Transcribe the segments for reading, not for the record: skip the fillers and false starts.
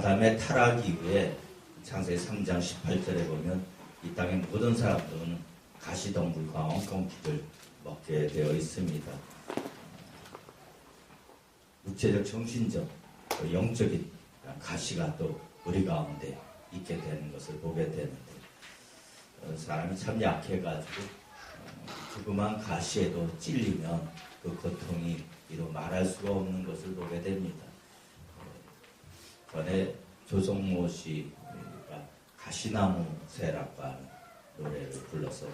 아담의 타락 이후에 창세기 3장 18절에 보면 이 땅의 모든 사람들은 가시동물과 엉겅퀴를 먹게 되어 있습니다. 육체적, 정신적, 영적인 가시가 또 우리 가운데 있게 되는 것을 보게 되는데, 사람이 참 약해가지고 조그만 가시에도 찔리면 그 고통이 이루 말할 수가 없는 것을 보게 됩니다. 전에 조성모 씨가 가시나무 새라고 하는 노래를 불러서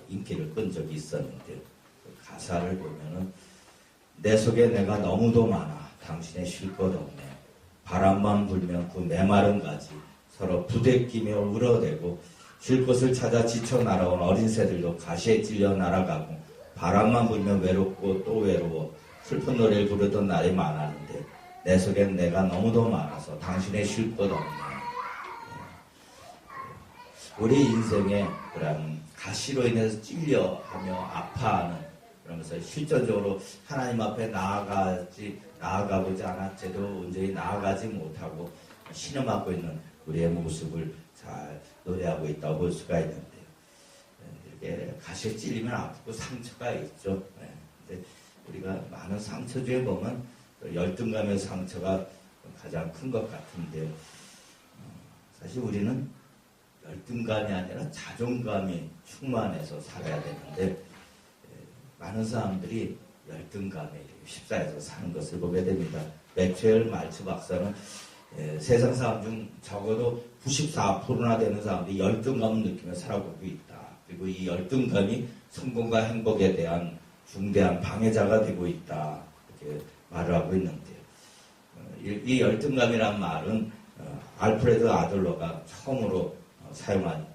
인기를 끈 적이 있었는데, 그 가사를 보면은 내 속에 내가 너무도 많아 당신의 쉴 것 없네. 바람만 불면 그 메마른 가지 서로 부대끼며 울어대고, 쉴 곳을 찾아 지쳐 날아온 어린 새들도 가시에 찔려 날아가고, 바람만 불면 외롭고 또 외로워 슬픈 노래를 부르던 날이 많았는데 내 속엔 내가 너무도 많아서 당신의 쉴 것 없네. 우리 인생에 그런 가시로 인해서 찔려하며 아파하는, 그러면서 실전적으로 하나님 앞에 나아가고지 않았지도 온전히 나아가지 못하고 신음하고 있는 우리의 모습을 잘 노래하고 있다고 볼 수가 있는데요. 이렇게 가시에 찔리면 아프고 상처가 있죠. 근데 우리가 많은 상처 중에 보면 열등감의 상처가 가장 큰 것 같은데요. 사실 우리는 열등감이 아니라 자존감이 충만해서 살아야 되는데, 많은 사람들이 열등감에 휩싸여서 사는 것을 보게 됩니다. 맥스웰 말츠 박사는 세상 사람 중 적어도 94%나 되는 사람들이 열등감을 느끼며 살아가고 있다. 그리고 이 열등감이 성공과 행복에 대한 중대한 방해자가 되고 있다. 이렇게 말을 하고 있는데요. 이 열등감이란 말은 알프레드 아들러가 처음으로 사용한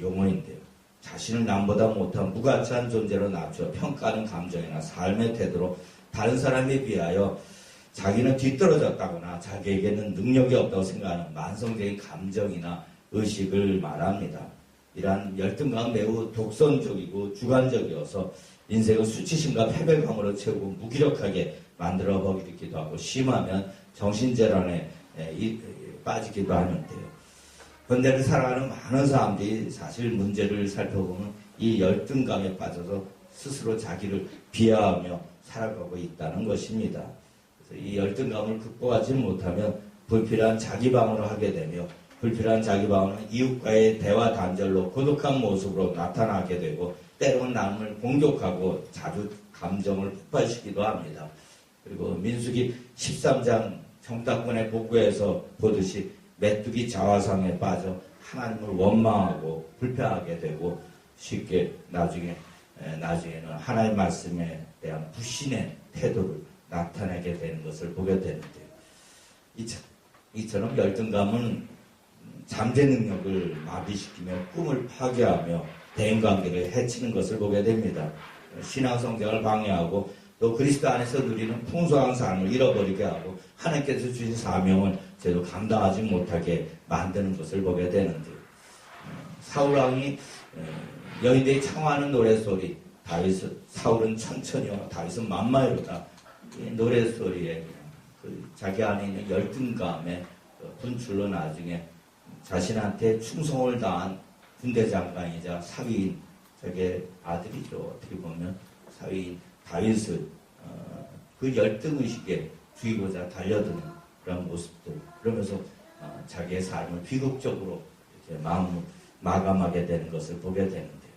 용어인데요. 자신을 남보다 못한 무가치한 존재로 낮춰 평가하는 감정이나 삶의 태도로 다른 사람에 비하여 자기는 뒤떨어졌다거나 자기에게는 능력이 없다고 생각하는 만성적인 감정이나 의식을 말합니다. 이러한 열등감은 매우 독선적이고 주관적이어서 인생을 수치심과 패배감으로 채우고 무기력하게 만들어 버리기도 하고, 심하면 정신질환에 빠지기도 하는데요. 현대를 살아가는 많은 사람들이 사실 문제를 살펴보면 이 열등감에 빠져서 스스로 자기를 비하하며 살아가고 있다는 것입니다. 그래서 이 열등감을 극복하지 못하면 불필요한 자기방어를 하게 되며, 불필요한 자기방어는 이웃과의 대화 단절로 고독한 모습으로 나타나게 되고, 때로는 남을 공격하고 자주 감정을 폭발시키기도 합니다. 그리고 민수기 13장 정탐꾼의 복구에서 보듯이 메뚜기 자화상에 빠져 하나님을 원망하고 불평하게 되고, 쉽게 나중에는 하나님 말씀에 대한 불신의 태도를 나타내게 되는 것을 보게 되는데요. 이처럼 열등감은 잠재 능력을 마비시키며 꿈을 파괴하며 대인관계를 해치는 것을 보게 됩니다. 신앙 성장을 방해하고, 또 그리스도 안에서 누리는 풍성한 삶을 잃어버리게 하고, 하나님께서 주신 사명을 제대로 감당하지 못하게 만드는 것을 보게 되는데, 사울왕이 여인들이 청하는 노래소리, 사울은 천천히요 다윗은 만마이로다, 이 노래소리에 자기 안에 있는 열등감에 분출로 나중에 자신한테 충성을 다한 군대장관이자 사위인, 저게 아들이죠. 어떻게 보면 사위인 다윗을 그 열등의식에 죽이고자 달려드는 그런 모습들, 그러면서 자기의 삶을 비극적으로 이렇게 마감하게 되는 것을 보게 되는데요.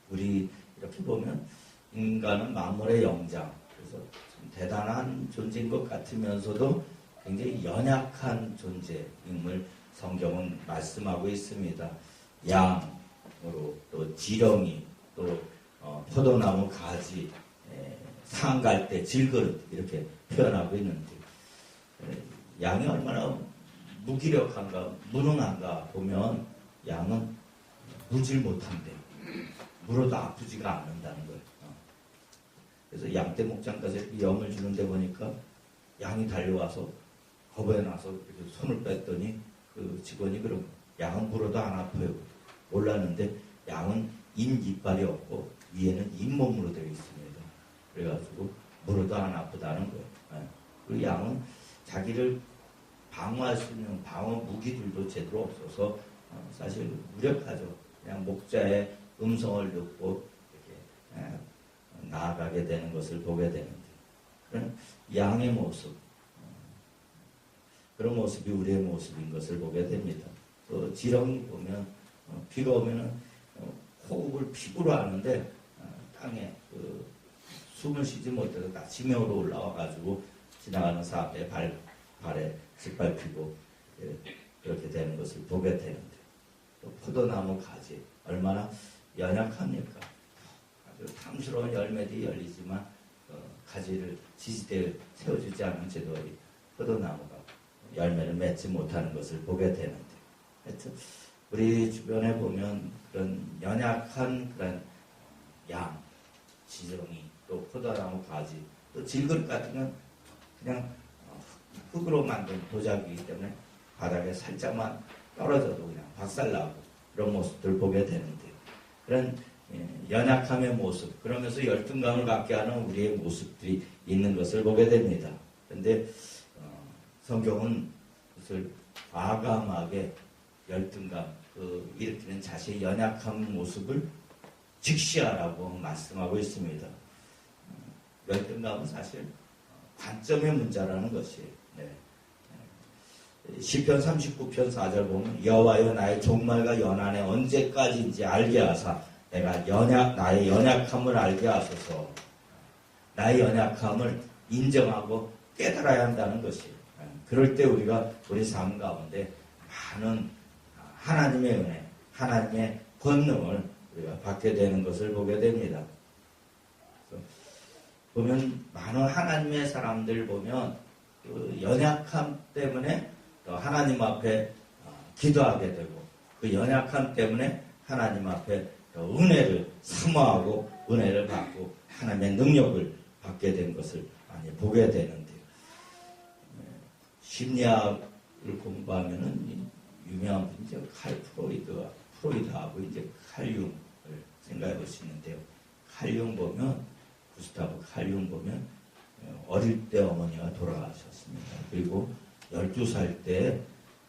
우리 이렇게 보면 인간은 만물의 영장, 그래서 좀 대단한 존재인 것 같으면서도 굉장히 연약한 존재임을 성경은 말씀하고 있습니다. 양으로, 또 지렁이, 또 포도나무 가지, 상갈대, 질그릇, 이렇게 표현하고 있는데, 양이 얼마나 무기력한가, 무능한가 보면 양은 무질 못한대. 물어도 아프지가 않는다는 거예요. 그래서 양떼 목장까지 염을 주는데 보니까 양이 달려와서 겁에 나서 이렇게 손을 뺐더니 그 직원이 그러고, 양은 물어도 안 아파요. 몰랐는데 양은 이빨이 없고 위에는 잇몸으로 되어 있습니다. 그래가지고 물어도 안 아프다는 거예요. 그리고 양은 자기를 방어할 수 있는 방어 무기들도 제대로 없어서 사실 무력하죠. 그냥 목자의 음성을 듣고 이렇게 나아가게 되는 것을 보게 되는데, 그런 양의 모습, 그런 모습이 우리의 모습인 것을 보게 됩니다. 또 지렁이 보면 비가 오면은 호흡을 피부로 하는데 땅에 숨을 쉬지 못해서 다 지명으로 올라와가지고 지나가는 사람의 발에 짓밟히고 그렇게 되는 것을 보게 되는데, 또 포도나무 가지 얼마나 연약합니까? 아주 탐스러운 열매들이 열리지만 가지를 지지대에 세워주지 않은 제도의 포도나무가 열매를 맺지 못하는 것을 보게 되는데, 하여튼 우리 주변에 보면 그런 연약한 그런 양, 지렁이, 또 포도나무 가지, 또 질그릇 같은 건 그냥 흙으로 만든 도자기이기 때문에 바닥에 살짝만 떨어져도 그냥 박살나고 그런 모습들을 보게 되는데, 그런 연약함의 모습, 그러면서 열등감을 갖게 하는 우리의 모습들이 있는 것을 보게 됩니다. 그런데 성경은 그것을 과감하게 열등감, 일으키는 자신의 연약한 모습을 직시하라고 말씀하고 있습니다. 열등감은 사실 관점의 문제라는 것이에요. 네. 시편 39편 4절 보면 여호와여 나의 종말과 연한에 언제까지인지 알게 하사 내가 나의 연약함을 알게 하소서. 나의 연약함을 인정하고 깨달아야 한다는 것이에요. 그럴 때 우리가 우리 삶 가운데 많은 하나님의 은혜, 하나님의 권능을 우리가 받게 되는 것을 보게 됩니다. 보면 많은 하나님의 사람들 보면 그 연약함 때문에 하나님 앞에 기도하게 되고, 그 연약함 때문에 하나님 앞에 은혜를 사모하고 은혜를 받고 하나님의 능력을 받게 된 것을 많이 보게 되는데요. 심리학을 공부하면은 유명한 분이 칼 프로이드하고 이제 칼융을 생각해 볼 수 있는데요. 칼융 보면 구스타브 칼융 보면 어릴 때 어머니가 돌아가셨습니다. 그리고 12살 때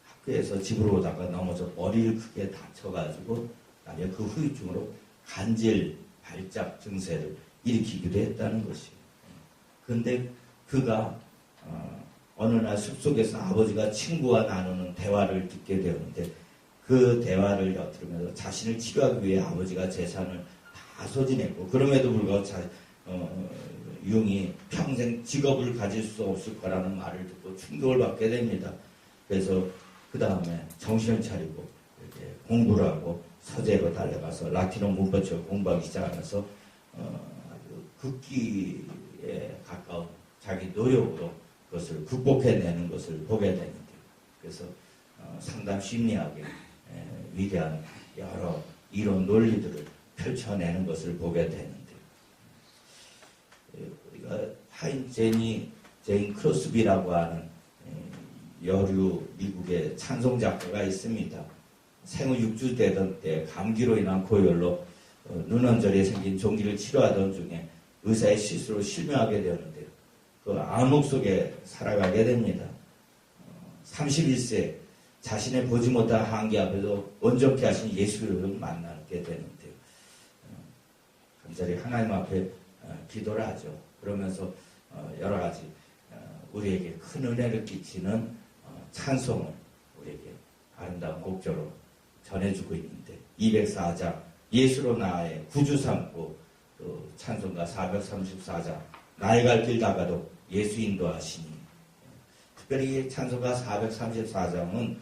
학교에서 집으로 오다가 넘어져 머리를 크게 다쳐가지고 나중에 그 후유증으로 간질 발작 증세를 일으키기도 했다는 것이에요. 그런데 그가 어느 날 숲속에서 아버지가 친구와 나누는 대화를 듣게 되었는데, 그 대화를 엿들으면서 자신을 치료하기 위해 아버지가 재산을 다 소진했고, 그럼에도 불구하고 융이 평생 직업을 가질 수 없을 거라는 말을 듣고 충격을 받게 됩니다. 그래서 그 다음에 정신을 차리고 이렇게 공부를 하고 서재로 달려가서 라틴어 문법책을 공부하기 시작하면서 아주 극기에 가까운 자기 노력으로 그것을 극복해내는 것을 보게 되는데요. 그래서 상담 심리학의 위대한 여러 이론 논리들을 펼쳐내는 것을 보게 되는데요. 우리가 하인 제인 크로스비라고 하는 여류 미국의 찬송 작가가 있습니다. 생후 6주 되던 때 감기로 인한 고열로 눈언저리에 생긴 종기를 치료하던 중에 의사의 실수로 실명하게 되었는데요. 그 암흑 속에 살아가게 됩니다. 31세 자신의 보지 못한 한계 앞에서 온전케 하신 예수를 만나게 되는데요. 간절히 하나님 앞에 기도를 하죠. 그러면서 여러 가지 우리에게 큰 은혜를 끼치는 찬송을 우리에게 아름다운 곡조로 전해주고 있는데, 204장 예수로 나의 구주 삼고, 또 찬송가 434장 나의 갈 길 다가도 예수 인도하시니. 특별히 찬송가 434장은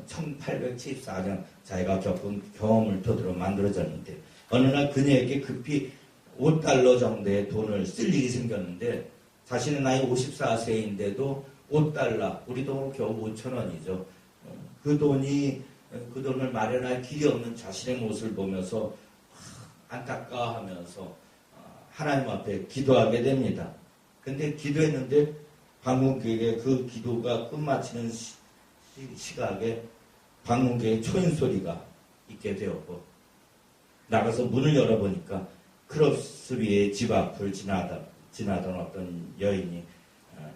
1874년 자기가 겪은 경험을 토대로 만들어졌는데, 어느 날 그녀에게 급히 $5 정도의 돈을 쓸 일이 생겼는데, 자신의 나이 54세인데도 $5, 우리 돈으로 겨우 5,000원이죠. 그 돈을 마련할 길이 없는 자신의 모습을 보면서 안타까워하면서 하나님 앞에 기도하게 됩니다. 근데 기도했는데 방문객의 그 기도가 끝마치는 시각에 방문객의 초인 소리가 있게 되었고, 나가서 문을 열어보니까 크로스비의 집 앞을 지나던 어떤 여인이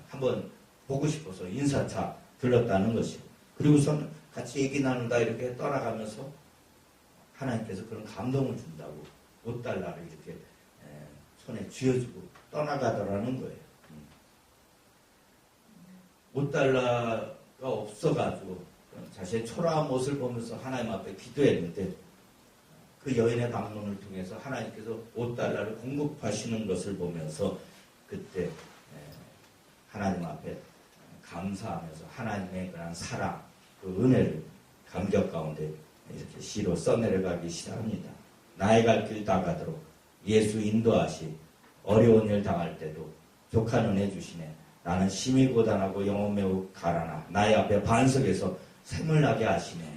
한번 보고 싶어서 인사차 들렀다는 것이고, 그리고선 같이 얘기 나누다 이렇게 떠나가면서 하나님께서 그런 감동을 준다고 5달러를 이렇게 손에 쥐어주고 떠나가더라는 거예요. 5달러가 없어가지고 자신의 초라한 모습을 보면서 하나님 앞에 기도했는데, 그 여인의 방문을 통해서 하나님께서 5달러를 공급하시는 것을 보면서 그때 하나님 앞에 감사하면서 하나님의 그런 사랑, 그 은혜를 감격 가운데 이렇게 시로 써내려가기 시작합니다. 나의 갈 길 다 가도록 예수 인도하시, 어려운 일 당할 때도 족한 은혜 주시네. 나는 심히 고단하고 영혼 매우 가라나 나의 앞에 반석에서 샘을 나게 하시네.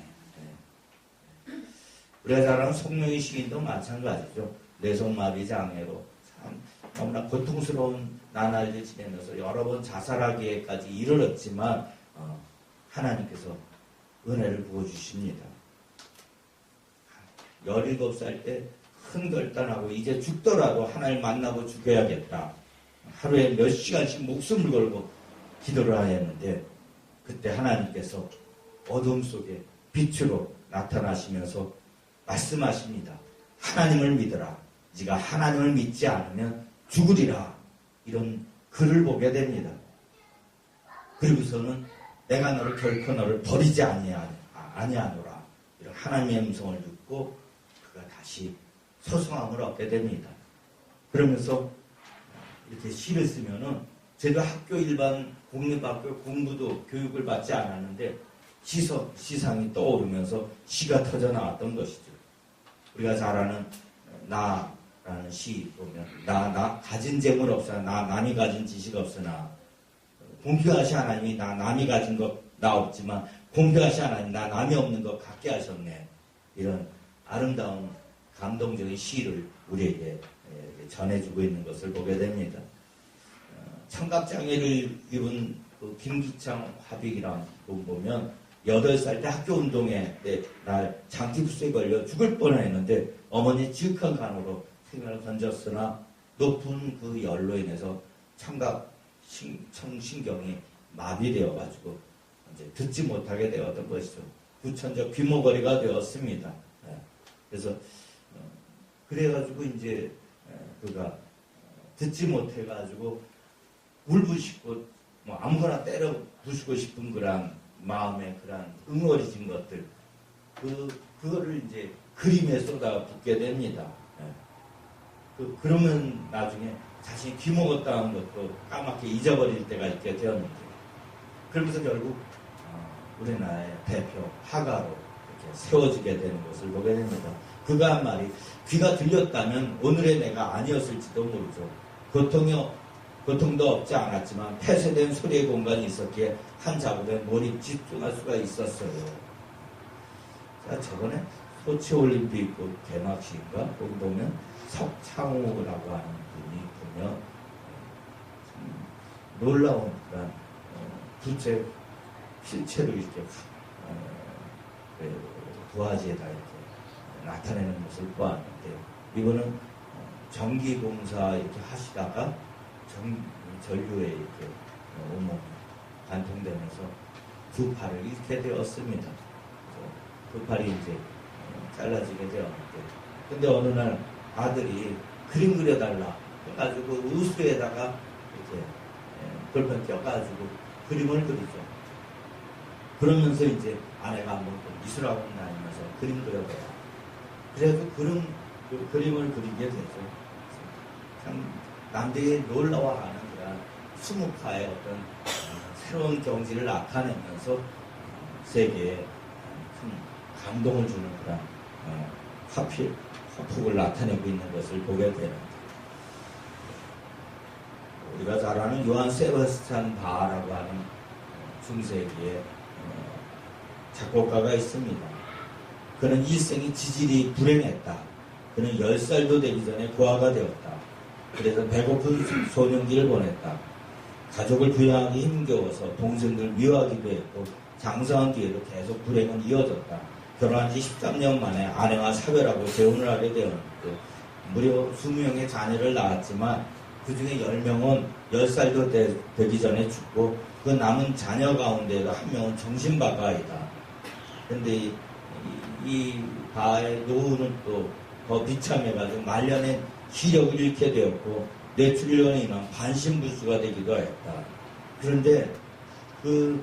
우리가 잘 아는 송명의 시인도 마찬가지죠. 뇌성마비 장애로 참 너무나 고통스러운 나날을 지내면서 여러 번 자살하기에까지 이르렀지만 하나님께서 은혜를 부어주십니다. 17살 때 큰 결단하고 이제 죽더라도 하나님 만나고 죽어야겠다. 하루에 몇 시간씩 목숨을 걸고 기도를 하였는데, 그때 하나님께서 어둠 속에 빛으로 나타나시면서 말씀하십니다. 하나님을 믿어라. 네가 하나님을 믿지 않으면 죽으리라. 이런 글을 보게 됩니다. 그리고서는 내가 너를 결코 너를 버리지 아니하노라. 이런 하나님의 음성을 듣고 그가 다시 소성함을 얻게 됩니다. 그러면서 이렇게 시를 쓰면은, 제가 학교 일반 공립학교 공부도 교육을 받지 않았는데 시상이 떠오르면서 시가 터져 나왔던 것이죠. 우리가 잘 아는 나라는 시 보면 나 가진 재물 없으나 남이 가진 지식 없으나 공평하신 하나님이 남이 가진 것 나 없지만 공평하신 하나님 나 남이 없는 것 같게 하셨네. 이런 아름다운 감동적인 시를 우리에게 전해주고 있는 것을 보게 됩니다. 청각장애를 입은 그 김기창 화빅이라는 분 보면 8살 때 학교 운동회 때 날 장티푸스에 걸려 죽을 뻔했는데 어머니 지극한 간호로 생명을 건졌으나 높은 그 열로 인해서 청신경이 마비되어가지고 이제 듣지 못하게 되었던 것이죠. 부천적 귀머거리가 되었습니다. 그래서 그래가지고 이제 그가 듣지 못해가지고 울부짖고 뭐 아무거나 때려 부수고 싶은 그런 마음의 그런 응어리진 것들, 그거를 이제 그림에 쏟아붓게 됩니다. 그러면 나중에 자신이 귀먹었다는 것도 까맣게 잊어버릴 때가 있게 되었는데, 그러면서 결국 우리나라의 대표 화가로 이렇게 세워지게 되는 것을 보게 됩니다. 그가 한 말이, 귀가 들렸다면 오늘의 내가 아니었을지도 모르죠. 고통도 없지 않았지만 폐쇄된 소리의 공간이 있었기에 한 작업에 몰입 집중할 수가 있었어요. 자, 저번에 소치올림픽 개막식인가 거기 보면 석창호라고 하는 분이 보면 놀라운 그런 부채 실체로 이렇게 도화지에다 이렇게 나타내는 모습을 보았는데, 이거는 전기공사 이렇게 하시다가 전류에 이렇게 온몸 관통되면서 두 팔을 잃게 되었습니다. 두 팔이 이제 잘라지게 되었는데, 근데 어느 날 아들이 그림 그려달라 해가지고 우수에다가 이렇게 볼펜 껴가지고 그림을 그리죠. 그러면서 이제 아내가 한번 미술학원 다니면서 그림 그려봐요. 그래서 그림을 그리게 되죠. 참 남들이 놀라워하는 그런 수묵화의 어떤 새로운 경지를 나타내면서 세계에 큰 감동을 주는 그런 화폭을 나타내고 있는 것을 보게 됩니다. 우리가 잘 아는 요한 세바스찬 바라고 하는 중세기의 작곡가가 있습니다. 그는 일생이 지질이 불행했다. 그는 10살도 되기 전에 고아가 되었다. 그래서 배고픈 소년기를 보냈다. 가족을 부양하기 힘겨워서 동생들 미워하기도 했고 장성한 뒤에도 계속 불행은 이어졌다. 결혼한 지 13년 만에 아내와 사별하고 재혼을 하게 되었는데 무려 20명의 자녀를 낳았지만 그 중에 10명은 10살도 되기 전에 죽고 그 그 남은 자녀 가운데도 한 명은 정신바가이다. 근데 이 바의 노후는 또 더 비참해가지고 말년에 기력을 잃게 되었고 뇌출혈로 인한 반신불수가 되기도 했다. 그런데 그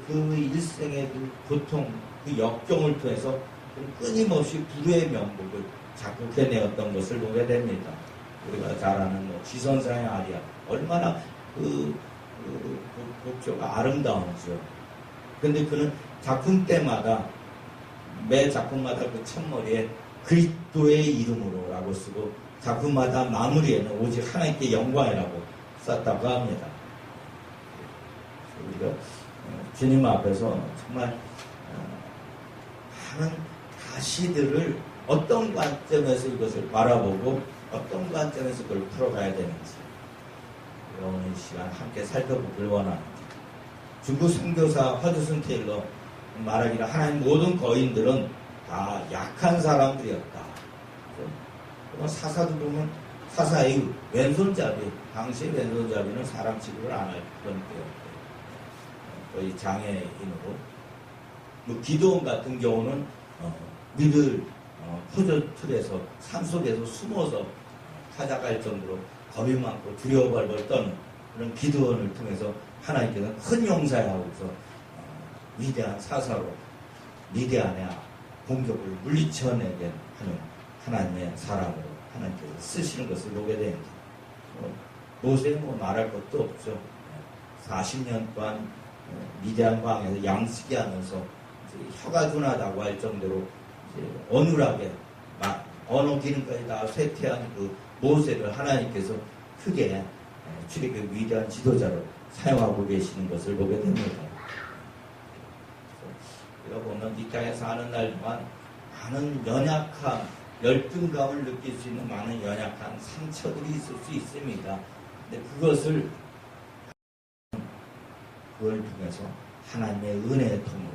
일생의 그 고통, 그 역경을 통해서 끊임없이 불후의 명복을 작곡해내었던 것을 보게 됩니다. 우리가 잘 아는 지선사의 아리아, 얼마나 그 곡조가 아름다운지요. 근데 그는 작품 때마다, 매 작품마다 그 첫머리에 그리스도의 이름으로라고 쓰고 작품마다 마무리에는 오직 하나님께 영광이라고 썼다고 합니다. 우리가 주님 앞에서 정말 많은 가시들을 어떤 관점에서 이것을 바라보고 어떤 관점에서 그걸 풀어가야 되는지 오늘 이 시간 함께 살펴보길 원합니다. 중국 선교사 허드슨 테일러 말하기를 하나님 모든 거인들은 다 약한 사람들이었다. 사사도 보면 사사의 왼손잡이, 당시의 왼손잡이는 사람 취급을 안 할 그런 때였고 거의 장애인으로. 기도원 같은 경우는 mid을 포조 틀에서 산속에서 숨어서 찾아갈 정도로 겁이 많고 두려워 벌벌 떠는 그런 기도원을 통해서 하나님께서 큰 용사하고서 위대한 사사로 미디안의 공격을 물리쳐내게 하는 하나님의 사람으로 하나님께서 쓰시는 것을 보게 됩니다. 모세는 말할 것도 없죠. 40년 동안 미디안 광에서 양식이 하면서 혀가 둔하다고 할 정도로 어눌하게 언어 기능까지 다 쇠퇴한 그 모세를 하나님께서 크게 출애굽의 위대한 지도자로 사용하고 계시는 것을 보게 됩니다. 우리가 보면 이 땅에 사는 날 동안 많은 연약함, 열등감을 느낄 수 있는 많은 연약한 상처들이 있을 수 있습니다. 근데 그걸 통해서 하나님의 은혜의 통로,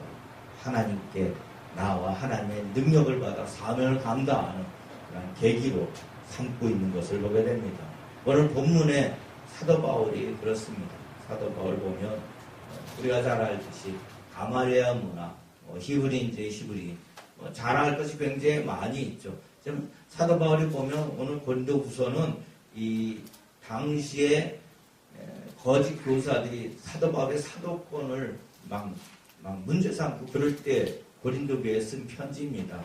하나님께 나와 하나님의 능력을 받아 사명을 감당하는 그런 계기로 삼고 있는 것을 보게 됩니다. 오늘 본문에 사도 바울이 그렇습니다. 사도 바울 보면 우리가 잘 알듯이 가말리아 문화, 히브리인지 히브리, 자랑할 것이 굉장히 많이 있죠. 지금 사도 바울이 보면 오늘 고린도후서는 이 당시에 거짓 교사들이 사도 바울의 사도권을 막 문제 삼고 그럴 때 고린도 교회에 쓴 편지입니다.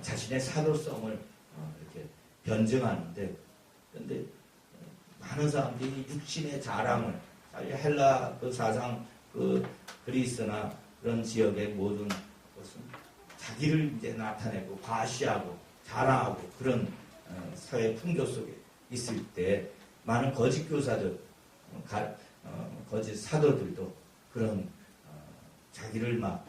자신의 사도성을 이렇게 변증하는데, 그런데 많은 사람들이 육신의 자랑을, 헬라 그 사상 그 그리스나 그런 지역의 모든 것은 자기를 이제 나타내고 과시하고 자랑하고 그런 사회 풍조 속에 있을 때 많은 거짓 교사들, 거짓 사도들도 그런 자기를 막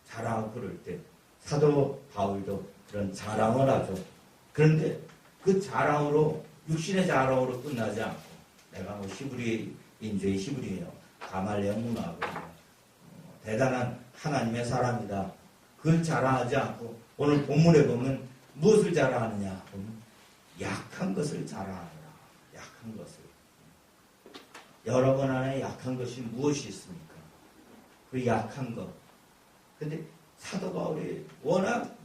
자랑하고 그럴 때 사도 바울도 그런 자랑을 하죠. 그런데 그 자랑으로, 육신의 자랑으로 끝나지 않고 내가 히브리인주의 히브리예요, 가말리아 문화고 대단한 하나님의 사람이다, 그걸 자랑하지 않고 오늘 본문에 보면 무엇을 자랑하느냐 보면 약한 것을 자랑하느라. 약한 것을. 여러분 안에 약한 것이 무엇이 있습니까? 그 약한 것. 근데 사도 바울이 워낙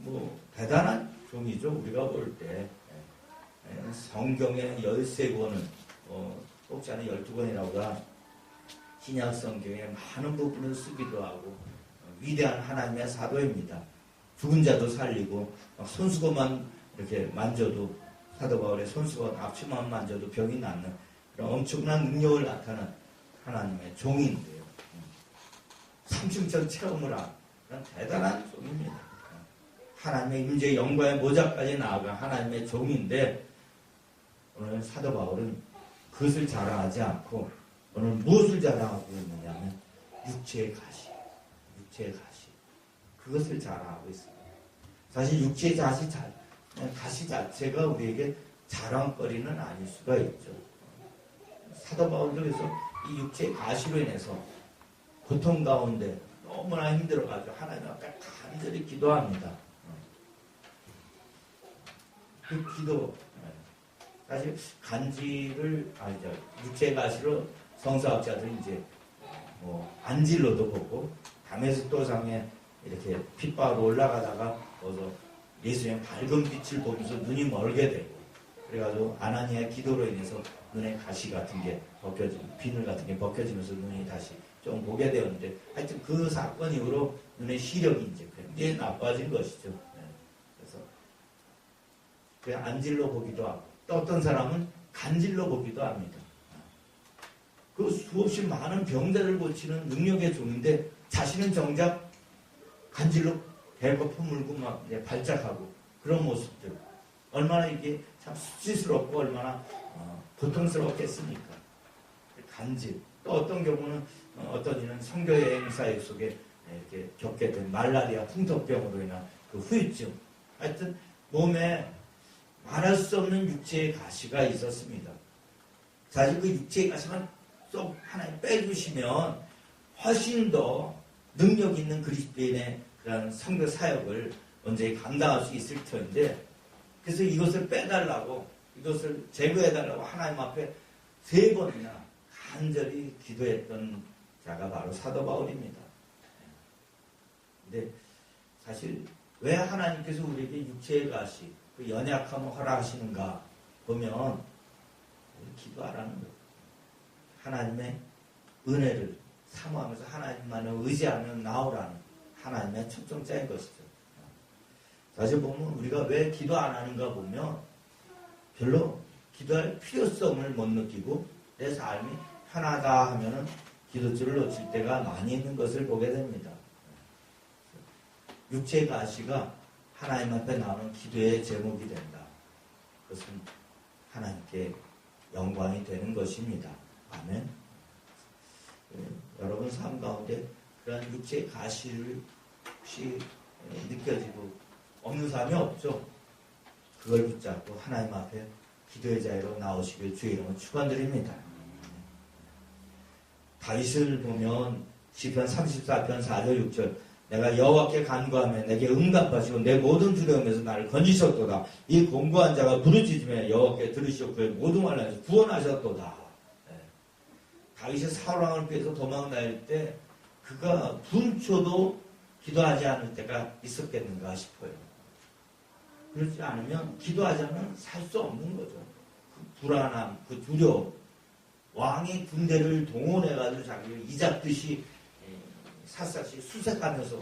대단한 종이죠. 우리가 볼 때 성경의 13권은 꼭지 않은 12권이라고 신약 성경의 많은 부분을 쓰기도 하고 위대한 하나님의 사도입니다. 죽은 자도 살리고 손수건만 이렇게 만져도, 사도 바울의 손수건 앞치마만 만져도 병이 낫는 그런 엄청난 능력을 나타낸 하나님의 종인데요. 삼층천 체험을 한 그런 대단한 종입니다. 하나님의 임재 영광의 모자까지 나아간 하나님의 종인데, 오늘 사도 바울은 그것을 자랑하지 않고 오늘 무엇을 자랑하고 있느냐면 육체의 가시. 육체의 가시. 그것을 자랑하고 있습니다. 사실 육체의 가시 자체가 우리에게 자랑거리는 아닐 수가 있죠. 사도 바울도 그래서 이 육체의 가시로 인해서 고통 가운데 너무나 힘들어가지고 하나님 앞에 간절히 기도합니다. 그 기도, 사실 육체의 가시로 성서학자들이 이제 안질러도 보고 담에서 또상에 이렇게 핏바로 올라가다가 거기서 예수님의 밝은 빛을 보면서 눈이 멀게 되고 그래가지고 아나니아의 기도로 인해서 눈에 가시 같은 게 벗겨지고 비늘 같은 게 벗겨지면서 눈이 다시 좀 보게 되었는데 하여튼 그 사건 이후로 눈의 시력이 이제 굉장히 나빠진 것이죠. 네. 그래서 그 안질러 보기도 하고 또 어떤 사람은 간질러 보기도 합니다. 그 수없이 많은 병자를 고치는 능력의 종인데 자신은 정작 간질로 배가 품물고 막 발작하고 그런 모습들 얼마나 이게 참 수치스럽고 얼마나 고통스럽겠습니까? 간질 또 어떤 경우는 어떤 이는 선교여행 사역 속에 이렇게 겪게 된 말라리아 풍토병으로 인한 그 후유증 하여튼 몸에 말할 수 없는 육체의 가시가 있었습니다. 사실 그 육체의 가시만 쏙 하나님 빼주시면 훨씬 더 능력 있는 그리스도인의 그런 선교 사역을 언제 감당할 수 있을 텐데 그래서 이것을 빼달라고 이것을 제거해달라고 하나님 앞에 3번이나 간절히 기도했던 자가 바로 사도 바울입니다. 근데 사실 왜 하나님께서 우리에게 육체의 가시 그 연약함을 허락하시는가 보면 기도하라는 거예요. 하나님의 은혜를 사모하면서 하나님만을 의지하며 나오라는 하나님의 초청자인 것이죠. 사실 보면 우리가 왜 기도 안 하는가 보면 별로 기도할 필요성을 못 느끼고 내 삶이 편하다 하면은 기도줄을 놓칠 때가 많이 있는 것을 보게 됩니다. 육체의 가시가 하나님 앞에 나오는 기도의 제목이 된다. 그것은 하나님께 영광이 되는 것입니다. 아멘. 여러분 삶 가운데 그런 육체의 가시를 혹시 느껴지고 없는 사람이 없죠. 그걸 붙잡고 하나님 앞에 기도의 자리로 나오시길 주의 이름으로 축원드립니다. 다윗을 보면 시편 34편 4절 6절 내가 여호와께 간구하며 내게 응답하시고 내 모든 두려움에서 나를 건지셨도다. 이 공고한 자가 부르짖으며 여호와께 들으시고 그의 모든 환난에서 구원하셨도다. 네. 다윗이 사울왕을 피해서 도망다닐 때 그가 분초도 기도하지 않을 때가 있었겠는가 싶어요. 그렇지 않으면 기도하지 않으면 살 수 없는 거죠. 그 불안함, 그 두려움. 왕이 군대를 동원해가지고 자기를 이잡듯이 샅샅이 수색하면서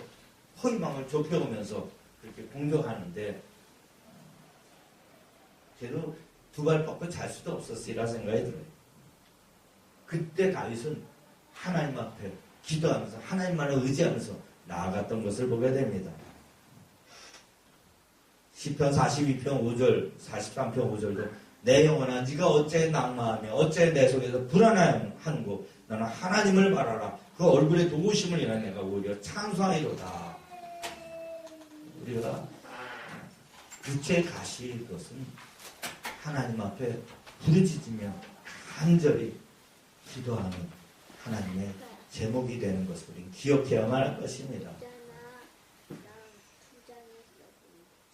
허위망을 좁혀오면서 그렇게 공격하는데 걔도 두 발 뻗고 잘 수도 없었으리라 생각이 들어요. 그때 다윗은 하나님 앞에 기도하면서 하나님만을 의지하면서 나아갔던 것을 보게 됩니다. 시편 42편 5절 43편 5절도 내 영혼아 네가 어째 낙마하며 어째 내 속에서 불안하는고 너는 하나님을 바라라. 그 얼굴의 도우심을 인하여 내가 오히려 찬송하리로다. 우리가 육체의 가시 것은 하나님 앞에 부르짖으며 간절히 기도하는 하나님의 제목이 되는 것을 우리는 기억해야만 할 것입니다.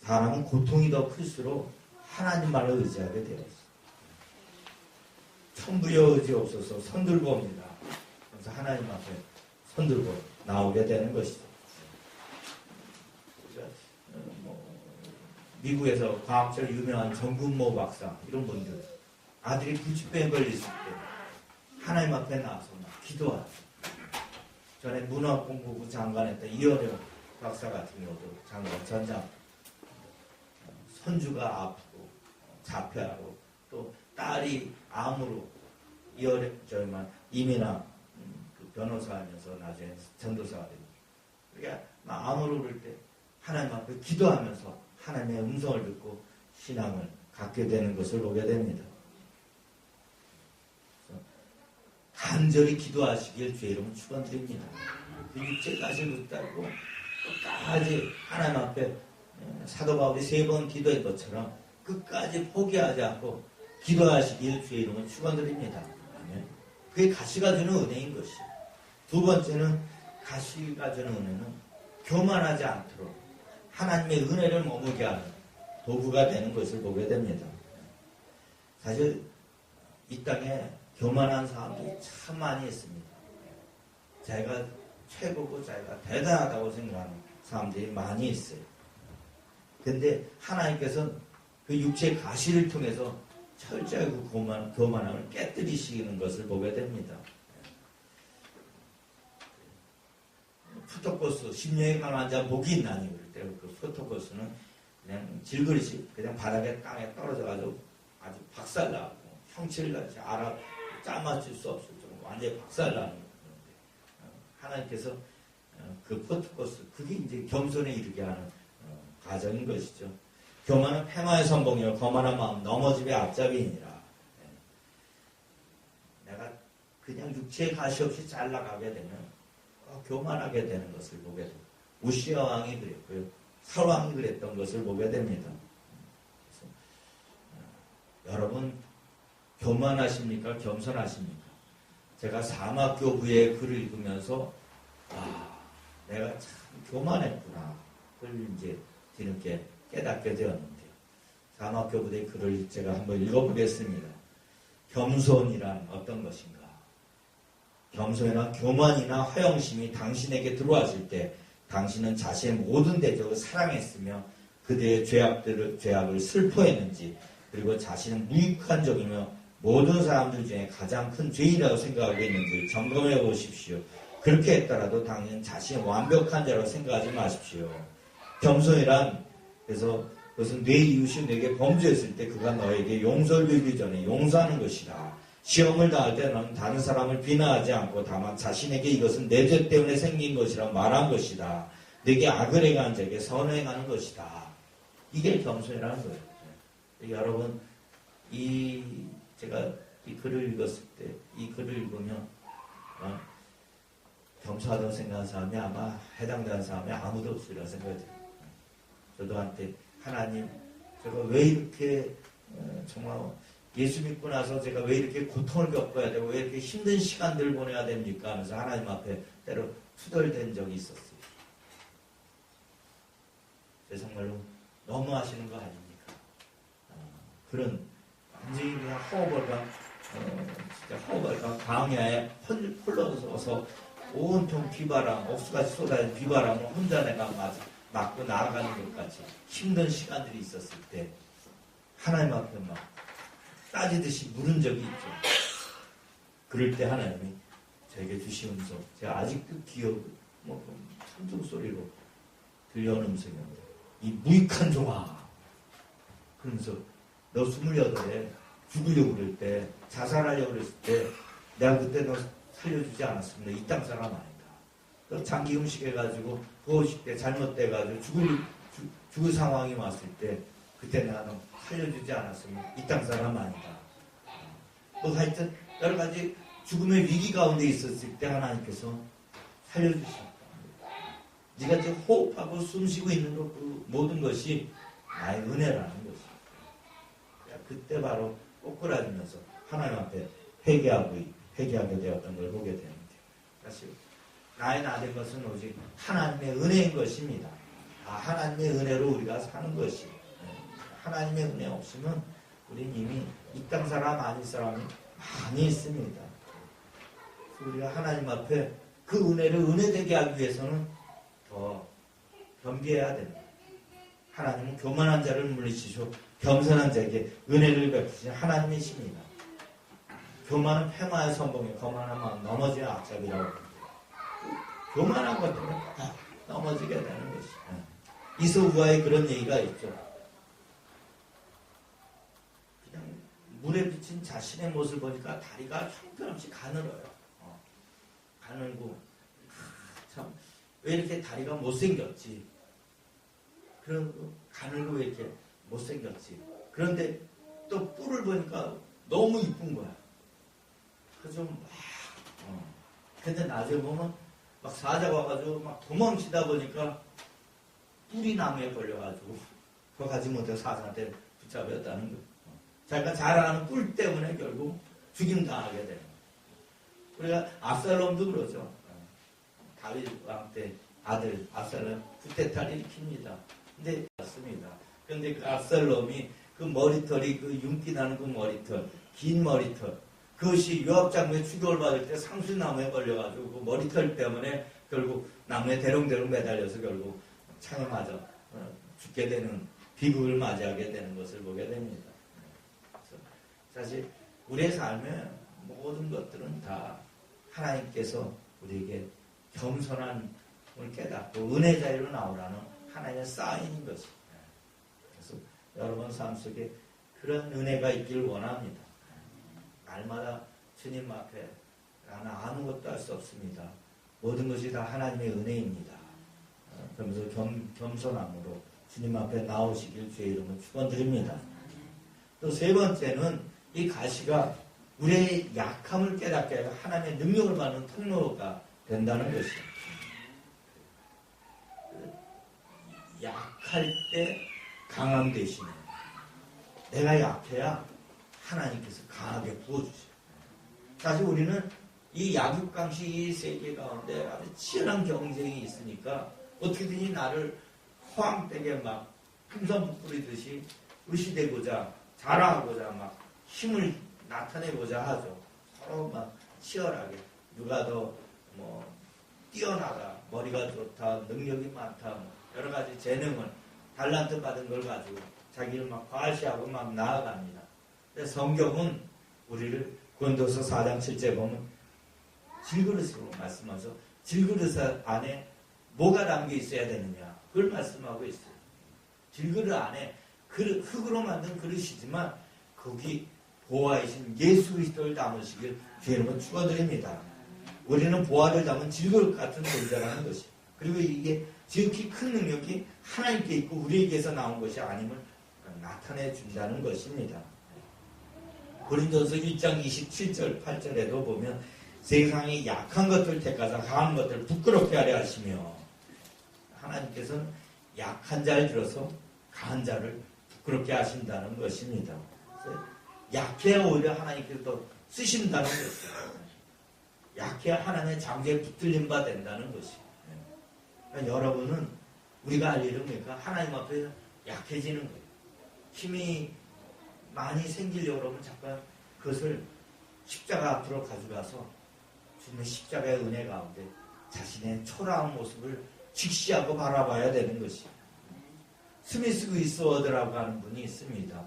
사람은 고통이 더 클수록 하나님만을 의지하게 되어 있습니다. 천부여 의지 없어서 손들고 옵니다. 그래서 하나님 앞에 손들고 나오게 되는 것이죠. 미국에서 과학적으로 유명한 정근모 박사 이런 분들 아들이 불치병에 걸렸을 때 하나님 앞에 나와서 막 기도하죠. 전에 문화공부부 장관했던 이현영 박사 같은 경우도 장관 전장 손주가 아프고 자폐하고 또 딸이 암으로 이민아 그 변호사하면서 나중에 전도사가 되고 그러니까 암으로 그럴 때 하나님 앞에 기도하면서 하나님의 음성을 듣고 신앙을 갖게 되는 것을 보게 됩니다. 간절히 기도하시길 주의 이름으로 축원드립니다. 그 육체까지 붙잡고 끝까지 하나님 앞에 사도 바울이 3번 기도한 것처럼 끝까지 포기하지 않고 기도하시길 주의 이름으로 축원드립니다. 그게 가시가 주는 은혜인 것이에요. 두 번째는 가시가 주는 은혜는 교만하지 않도록 하나님의 은혜를 머물게 하는 도구가 되는 것을 보게 됩니다. 사실 이 땅에 교만한 사람들이 참 많이 있습니다. 자기가 최고고 자기가 대단하다고 생각하는 사람들이 많이 있어요. 근데 하나님께서는 그 육체의 가시를 통해서 철저히 그 교만함을 깨뜨리시는 것을 보게 됩니다. 푸토코스, 심령이 강한 자 복이 있나니 그럴 때 그 푸토코스는 그냥 질그릇이 그냥 바닥에 땅에 떨어져가지고 아주 박살나고 형칠같이 알아 짜맞출 수 없을 정도 완전히 박살나는 건데 하나님께서 그 푸토코스 그게 이제 겸손에 이르게 하는 과정인 것이죠. 교만은 폐마의 선봉이요 거만한 마음 넘어짐의 앞잡이니라. 내가 그냥 육체의 가시 없이 잘 나가게 되면 교만하게 되는 것을 보게 됩니다. 우시아 왕이 그랬고요. 사 왕이 그랬던 것을 보게 됩니다. 여러분 교만하십니까? 겸손하십니까? 제가 사막교부의 글을 읽으면서 내가 참 교만했구나. 그걸 이제 뒤늦게 깨닫게 되었는데요. 사막교부의 글을 제가 한번 읽어보겠습니다. 겸손이란 어떤 것인가? 겸손이나 교만이나 허영심이 당신에게 들어왔을 때 당신은 자신의 모든 대적을 사랑했으며 그대의 죄악을 슬퍼했는지 그리고 자신은 무익한 종이며 모든 사람들 중에 가장 큰 죄인이라고 생각하고 있는지 점검해 보십시오. 그렇게 했더라도 당신은 자신의 완벽한 자라고 생각하지 마십시오. 겸손이란 그래서 그것은 내 이웃이 내게 범죄했을 때 그가 너에게 용서를 빌기 전에 용서하는 것이다. 시험을 당할 때 너는 다른 사람을 비난하지 않고 다만 자신에게 이것은 내 죄 때문에 생긴 것이라 말한 것이다. 내게 악을 행한 자에게 선을 행하는 것이다. 이게 겸손이라는 거예요. 여러분 제가 이 글을 읽었을 때 이 글을 읽으면 겸손하다고 생각하는 사람이 아마 해당되는 사람이 아무도 없으리라 생각이 돼요. 저도 한때 하나님 제가 왜 이렇게 정말 예수 믿고 나서 제가 왜 이렇게 고통을 겪어야 되고 왜 이렇게 힘든 시간들을 보내야 됩니까? 하면서 하나님 앞에 때로 투덜댄 적이 있었어요. 정말로 너무 하시는 거 아닙니까? 그런 완전히 그냥 허벌과 광야에 홀러서서 온통 비바람, 옥수같이 쏟아진 비바람을 혼자 내가 맞고 날아가는 것 같이 힘든 시간들이 있었을 때 하나님 앞에 막 따지듯이 물은 적이 있죠. 그럴 때 하나님이 저에게 주신 음성, 제가 아직도 천둥 소리로 들려오는 음성입니다. 이 무익한 종아. 그러면서 너 28에 죽으려고 그럴 때, 자살하려고 그랬을 때 내가 그때 너 살려주지 않았습니다. 이 땅 사람 아니다. 너 장기 음식해가지고 보호식 때 잘못돼가지고 죽을 상황이 왔을 때 그때 내가 너 살려주지 않았으면 이 땅 사람 아니다. 하여튼 여러 가지 죽음의 위기 가운데 있었을 때 하나님께서 살려주셨다. 네가 지금 호흡하고 숨쉬고 있는 것, 그 모든 것이 나의 은혜라는 것이다. 그때 바로 꼬꾸라지면서 하나님 앞에 회개하게 되었던 걸 보게 되는데 사실 나의 나된 것은 오직 하나님의 은혜인 것입니다. 하나님의 은혜로 우리가 사는 것이 하나님의 은혜 없으면 우리는 이미 이 땅 사람 아닌 사람이 많이 있습니다. 우리가 하나님 앞에 그 은혜를 은혜되게 하기 위해서는 더 겸비해야 됩니다. 하나님은 교만한 자를 물리치시고 겸손한 자에게 은혜를 베푸신 하나님이십니다. 교만은 폐마의 선봉에 거만한 마음 넘어지는 악잡이라고 합니다. 교만한 것 때문에 넘어지게 되는 것이죠. 이소부와의 그런 얘기가 있죠. 그냥 물에 비친 자신의 모습을 보니까 다리가 형편없이 가늘어요. 가늘고 참 왜 이렇게 다리가 못생겼지? 그리고 가늘고 왜 이렇게 못생겼지? 그런데 또 뿔을 보니까 너무 이쁜 거야. 그래서 근데 나중에 보면 막 사자가 와가지고 막 도망치다 보니까 뿔이 나무에 걸려가지고 그거 가지 못해 사자한테 붙잡혔다는 거예요. 자기가 자라나는 뿔 때문에 결국 죽임당하게 되는 거예요. 우리가 압살롬도 그러죠. 다윗 왕 때 아들 압살롬 쿠데타를 일으킵니다. 근데 맞습니다. 그런데 그 압살롬이 그 머리털이 그 윤기 나는 그 머리털, 긴 머리털, 그것이 요압 장군의 추격을 받을 때 상수나무에 걸려가지고 그 머리털 때문에 결국 나무에 대롱대롱 매달려서 결국 창에 맞아 죽게 되는 비극을 맞이하게 되는 것을 보게 됩니다. 그래서 사실 우리의 삶의 모든 것들은 다 하나님께서 우리에게 겸손함을 깨닫고 은혜 자리로 나오라는 하나님의 사인인 것입니다. 그래서 여러분 삶 속에 그런 은혜가 있기를 원합니다. 날마다 주님 앞에 나는 아무것도 할 수 없습니다. 모든 것이 다 하나님의 은혜입니다. 그러면서 겸손함으로 주님 앞에 나오시길 주의 이름으로 축원드립니다. 또 세 번째는 이 가시가 우리의 약함을 깨닫게 하여 하나님의 능력을 받는 통로가 된다는 것이에요. 약할 때 강함 대신에 내가 약해야 하나님께서 강하게 부어주세요. 사실 우리는 이 약육강식 이 세계 가운데 아주 치열한 경쟁이 있으니까 어떻게든지 나를 허황되게 막 풍선 부풀리듯이 의시되고자 자랑하고자 막 힘을 나타내고자 하죠. 서로 막 치열하게 누가 더 뭐 뛰어나다, 머리가 좋다, 능력이 많다, 뭐 여러 가지 재능을 달란트 받은 걸 가지고 자기를 막 과시하고 막 나아갑니다. 근데 성경은 우리를 고린도서 4장 7절 보면 질그릇으로 말씀하셔서 질그릇 안에 뭐가 담겨 있어야 되느냐 그걸 말씀하고 있어요. 질그릇 안에 흙으로 만든 그릇이지만 거기 보화이신 예수 그리스도를 담으시길 주의 이름으로 축원드립니다. 우리는 보화를 담은 질그릇 같은 존재라는 것이. 그리고 이게 지극히 큰 능력이 하나님께 있고 우리에게서 나온 것이 아님을 나타내 준다는 것입니다. 고린도서 1장 27절 8절에도 보면 세상이 약한 것들 택하사 강한 것들을 부끄럽게 하려 하시며 하나님께서는 약한 자를 들어서 강한 자를 부끄럽게 하신다는 것입니다. 약해야 오히려 하나님께서 또 쓰신다는 것이에요. 약해야 하나님의 장제에 붙들림 바 된다는 것이에요. 그러니까 여러분은 우리가 할 일은 뭐니까 하나님 앞에 약해지는 거예요. 힘이 많이 생기려고 그러면 잠깐 그것을 십자가 앞으로 가져가서 주님의 십자가의 은혜 가운데 자신의 초라한 모습을 직시하고 바라봐야 되는 것이에요. 스미스 위스워드라고 하는 분이 있습니다.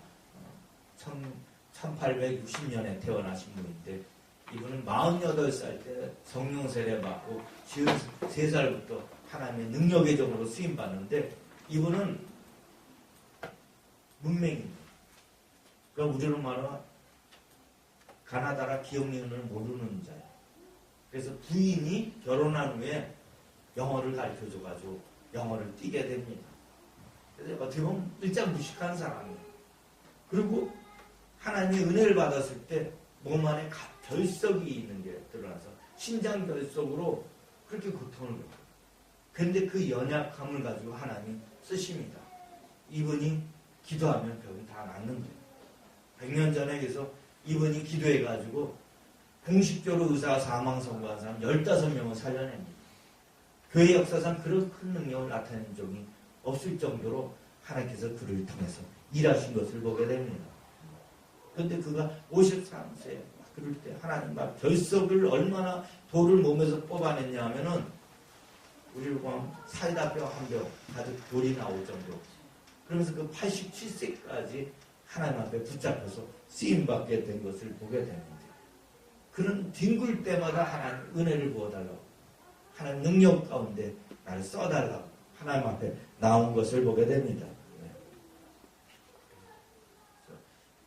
1860년에 태어나신 분인데 이분은 48살 때 성령 세례 받고 53살부터 하나님의 능력의 종으로 쓰임 받는데 이분은 문맹입니다. 그러니까 우리로 말하면 가나다라 기억리은을 모르는 자예요. 그래서 부인이 결혼한 후에 영어를 가르쳐줘가지고 영어를 띄게 됩니다. 그래서 어떻게 보면 일장 무식한 사람이에요. 그리고 하나님의 은혜를 받았을 때 몸 안에 결석이 있는 게 드러나서 신장 결석으로 그렇게 고통을 겪어요. 그런데 그 연약함을 가지고 하나님이 쓰십니다. 이분이 기도하면 병이 다 낫는 거예요. 100년 전에 그래서 이분이 기도해가지고 공식적으로 의사가 사망 선고한 사람 15명을 살려냅니다. 교회 역사상 그런 큰 능력을 나타낸 적이 없을 정도로 하나님께서 그를 통해서 일하신 것을 보게 됩니다. 그런데 그가 53세 그럴 때 하나님 막 결석을 얼마나 돌을 몸에서 뽑아냈냐 하면은 우리를 보면 사이다 뼈 한 병 가득 돌이 나올 정도. 그러면서 그 87세까지 하나님 앞에 붙잡혀서 쓰임받게 된 것을 보게 되는데 그는 뒹굴 때마다 하나님 은혜를 부어달라고 하나님 능력 가운데 나를 써달라고 하나님 앞에 나온 것을 보게 됩니다.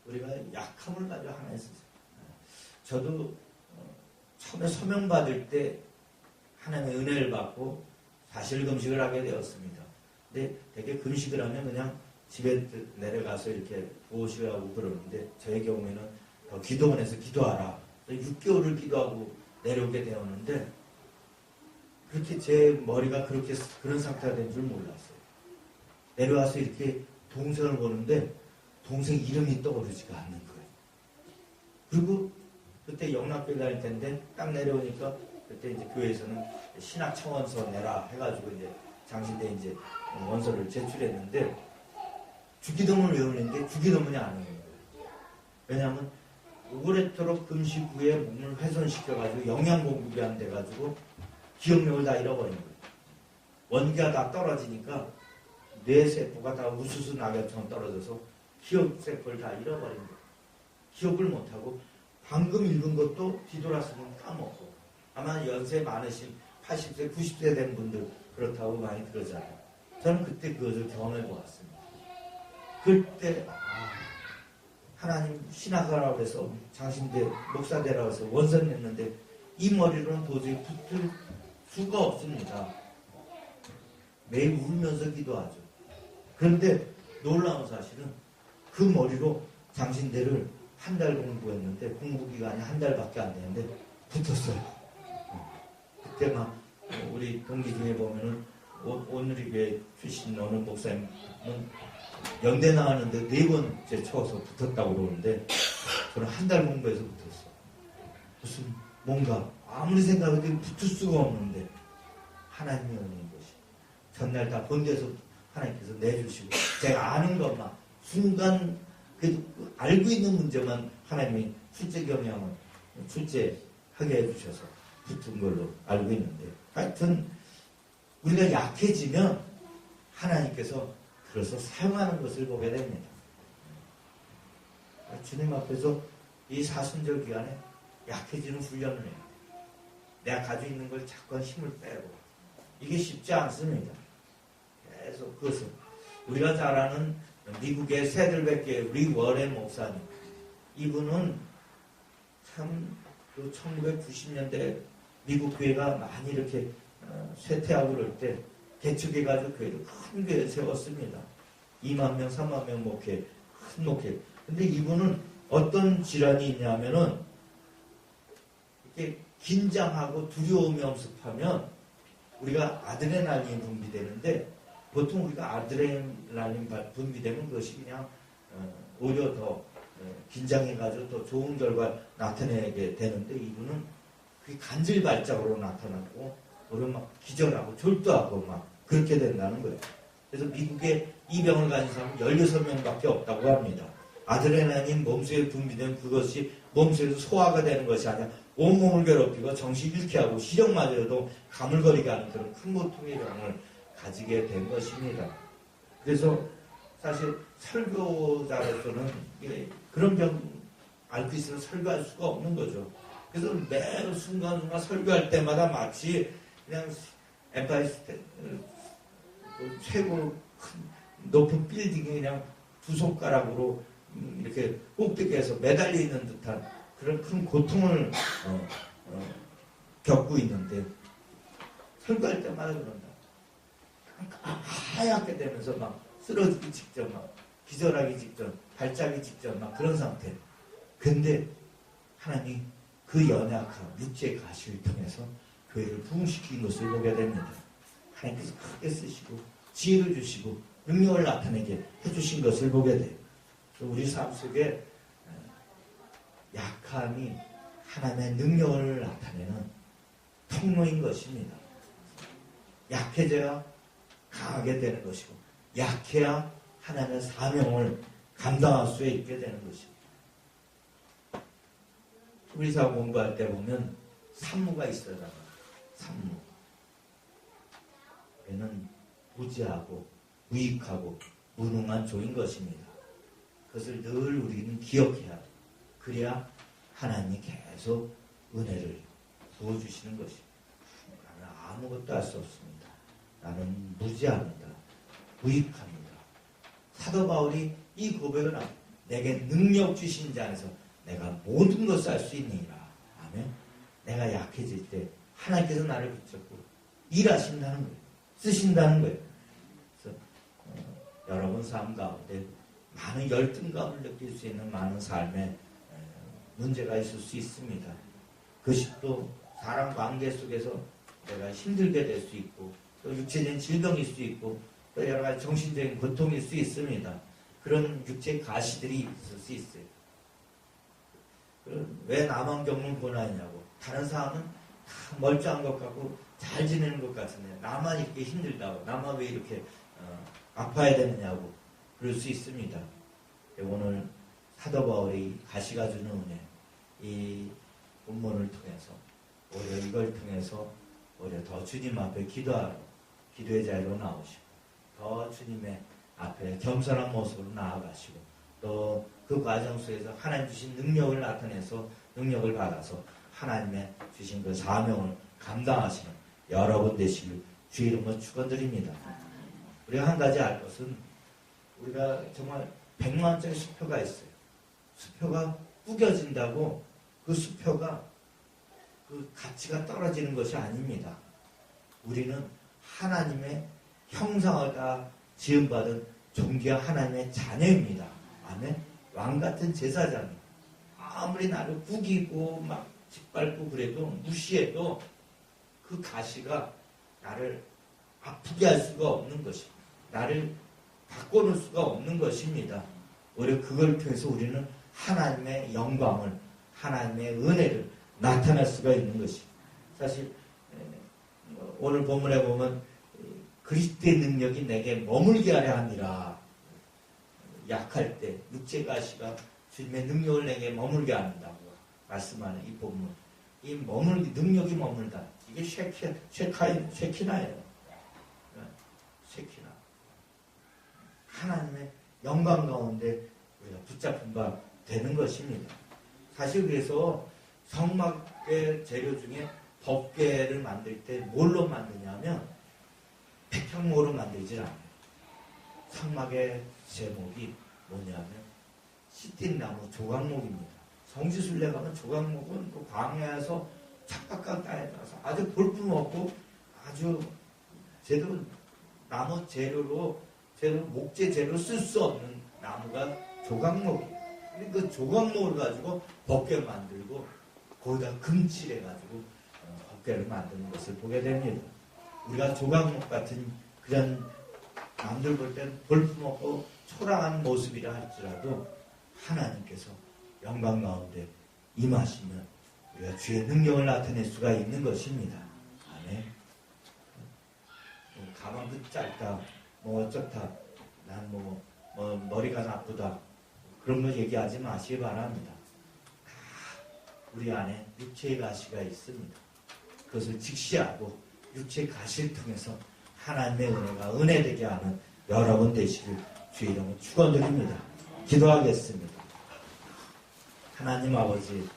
우리가 약함을 가지고 하나님 쓰세요. 저도 처음에 서명받을 때 하나님의 은혜를 받고 사실 금식을 하게 되었습니다. 근데 되게 금식을 하면 그냥 집에 내려가서 이렇게 보시라고 그러는데 저의 경우에는 기도원에서 기도하라. 6개월을 기도하고 내려오게 되었는데 그렇게 제 머리가 그런 상태가 된 줄 몰랐어요. 내려와서 이렇게 동생을 보는데 동생 이름이 떠오르지가 않는 거예요. 그리고 그때 영락교회 다닐 텐데 딱 내려오니까 그때 이제 교회에서는 신학 청원서 내라 해가지고 이제 장신대 이제 원서를 제출했는데 주기도문을 외우는 게 주기도문이 아닌 거예요. 왜냐하면 오래도록 금식 후에 몸을 훼손시켜가지고 영양 공급이 안 돼가지고 기억력을 다 잃어버린 거예요. 원기가 다 떨어지니까 뇌세포가 다 우수수 낙엽처럼 떨어져서 기억세포를 다 잃어버린 거예요. 기억을 못하고 방금 읽은 것도 뒤돌아서면 까먹고 아마 연세 많으신 80세, 90세 된 분들 그렇다고 많이 그러잖아요. 저는 그때 그것을 경험해 보았습니다. 그때 하나님 신학하라고 해서 장신대 목사되라고 해서 원선 냈는데 이 머리로는 도저히 붙을 수가 없습니다. 매일 울면서 기도하죠. 그런데 놀라운 사실은 그 머리로 장신대를 한 달 공부했는데 공부기간이 한 달밖에 안 되는데 붙었어요. 그때 막 우리 동기 중에 보면은 오늘이 교회 출신 어느 목사님은 연대 나왔는데 4번째 쳐서 붙었다고 그러는데 저는 한 달 공부해서 붙었어요. 무슨 뭔가 아무리 생각해도 붙을 수가 없는데 하나님이 오는 것이 전날 다 본데서 하나님께서 내주시고 제가 아는 것만 순간 알고 있는 문제만 하나님이 출제 경향을 출제하게 해주셔서 붙은 걸로 알고 있는데 하여튼 우리가 약해지면 하나님께서 그래서 사용하는 것을 보게 됩니다. 주님 앞에서 이 사순절 기간에 약해지는 훈련을 해요. 내가 가지고 있는 걸 자꾸 힘을 빼고 이게 쉽지 않습니다. 계속 그것을 우리가 잘 아는 미국의 새들백계 리 워렌 목사님 이분은 참 1990년대 미국 교회가 많이 이렇게 쇠퇴하고 그럴 때 개척해가지고 교회를 큰 교회 세웠습니다. 2만 명, 3만 명 목회, 큰 목회. 근데 이분은 어떤 질환이 있냐면은 이렇게 긴장하고 두려움이 엄습하면 우리가 아드레날린이 분비되는데 보통 우리가 아드레날린 분비되면 그것이 그냥 오히려 더 긴장해가지고 더 좋은 결과 나타내게 되는데 이분은 그게 간질 발작으로 나타나고 오히려 막 기절하고 졸도하고 막 그렇게 된다는 거예요. 그래서 미국에 이 병을 가진 사람은 16명밖에 없다고 합니다. 아드레날린 몸속에 분비되면 그것이 몸속에서 소화가 되는 것이 아니라 온몸을 괴롭히고 정신을 잃게 하고 시력마저도 가물거리게 하는 그런 큰 고통의 병을 가지게 된 것입니다. 그래서 사실 설교자로서는 그런 병 앓고 있으면 설교할 수가 없는 거죠. 그래서 매 순간순간 설교할 때마다 마치 그냥 엠파이어 스테이트 최고 큰 높은 빌딩이 그냥 두 손가락으로 이렇게 꼭대기에서 매달려 있는 듯한 그런 큰 고통을 겪고 있는데 설교할 때마다 그런다. 하얗게 되면서 막 쓰러지기 직전, 막 기절하기 직전, 발작이 직전, 막 그런 상태. 근데 하나님이 그 연약한 육체의 가시를 통해서 교회를 부흥시킨 것을 보게 됩니다. 하나님께서 크게 쓰시고 지혜를 주시고 능력을 나타내게 해주신 것을 보게 돼요. 우리 삶 속에 약함이 하나님의 능력을 나타내는 통로인 것입니다. 약해져야 강하게 되는 것이고 약해야 하나님의 사명을 감당할 수 있게 되는 것입니다. 우리 사업 공부할 때 보면 산무가 있어요. 산무. 얘는 무지하고 무익하고 무능한 종인 것입니다. 그것을 늘 우리는 기억해야 해요. 그래야 하나님이 계속 은혜를 부어주시는 것입니다. 나는 아무것도 할 수 없습니다. 나는 무지합니다. 무익합니다. 사도 바울이 이 고백을 하고 내게 능력 주신 자 안에서 내가 모든 것을 할 수 있느니라. 아멘. 내가 약해질 때 하나님께서 나를 붙잡고 일하신다는 거예요. 쓰신다는 거예요. 그래서 여러분 삶 가운데 많은 열등감을 느낄 수 있는 많은 삶에 문제가 있을 수 있습니다. 그것이 또 사람 관계 속에서 내가 힘들게 될 수 있고 또 육체적인 질병일 수 있고 또 여러 가지 정신적인 고통일 수 있습니다. 그런 육체 가시들이 있을 수 있어요. 왜 나만 겪는 고난이냐고. 다른 사람은 다 멀쩡한 것 같고 잘 지내는 것 같은데 나만 이렇게 힘들다고 나만 왜 이렇게 아파야 되느냐고 그럴 수 있습니다. 오늘 사도 바울이 가시가 주는 은혜 이 본문을 통해서 오히려 이걸 통해서 오히려 더 주님 앞에 기도하러 기도의 자리로 나오시고 더 주님의 앞에 겸손한 모습으로 나아가시고 또 그 과정 속에서 하나님 주신 능력을 나타내서 능력을 받아서 하나님의 주신 그 사명을 감당하시는 여러분 되시길 주의 이름으로 축원드립니다. 우리가 한 가지 알 것은 우리가 정말 100만 원짜리 수표가 있어요. 수표가 구겨진다고 그 수표가 그 가치가 떨어지는 것이 아닙니다. 우리는 하나님의 형상을 다 지음받은 존귀한 하나님의 자녀입니다. 아멘. 왕같은 제사장. 아무리 나를 구기고 막 짓밟고 그래도 무시해도 그 가시가 나를 아프게 할 수가 없는 것입니다. 나를 바꿔놓을 수가 없는 것입니다. 오히려 그걸 통해서 우리는 하나님의 영광을 하나님의 은혜를 나타낼 수가 있는 것입니다. 사실 오늘 본문에 보면 그리스도의 능력이 내게 머물게 하려 하니라. 약할 때 육체 가시가 주님의 능력을 내게 머물게 한다고 말씀하는 이 본문. 이 머물기 능력이 머물다. 이게 쉐키나예요. 쉐키나. 하나님의 영광 가운데 우리가 붙잡힌 바 되는 것입니다. 사실 그래서 성막의 재료 중에 법궤를 만들 때 뭘로 만드냐면 백향목으로 만들질 않아요. 성막의 제목이 뭐냐면 시틴나무 조각목입니다. 성지순례 가면 조각목은 그 광야에서 착박한 땅에 따라서 아주 볼품없고 아주 제대로 나무 재료로 제대로 목재 재료로 쓸 수 없는 나무가 조각목이에요. 그 조각목을 가지고 법궤를 만들고 거기다 금칠해가지고 법궤를 만드는 것을 보게 됩니다. 우리가 조각목 같은 그런 남들 볼 때는 볼품없고 초라한 모습이라 할지라도 하나님께서 영광 가운데 임하시면 우리가 주의 능력을 나타낼 수가 있는 것입니다. 아멘. 가방도 짧다, 뭐 어쩌다, 난 머리가 나쁘다 그런 거 얘기하지 마시기 바랍니다. 우리 안에 육체의 가시가 있습니다. 그것을 직시하고 육체의 가시를 통해서 하나님의 은혜가 은혜되게 하는 여러분 되시길 주의 이름으로 축원드립니다. 기도하겠습니다. 하나님 아버지,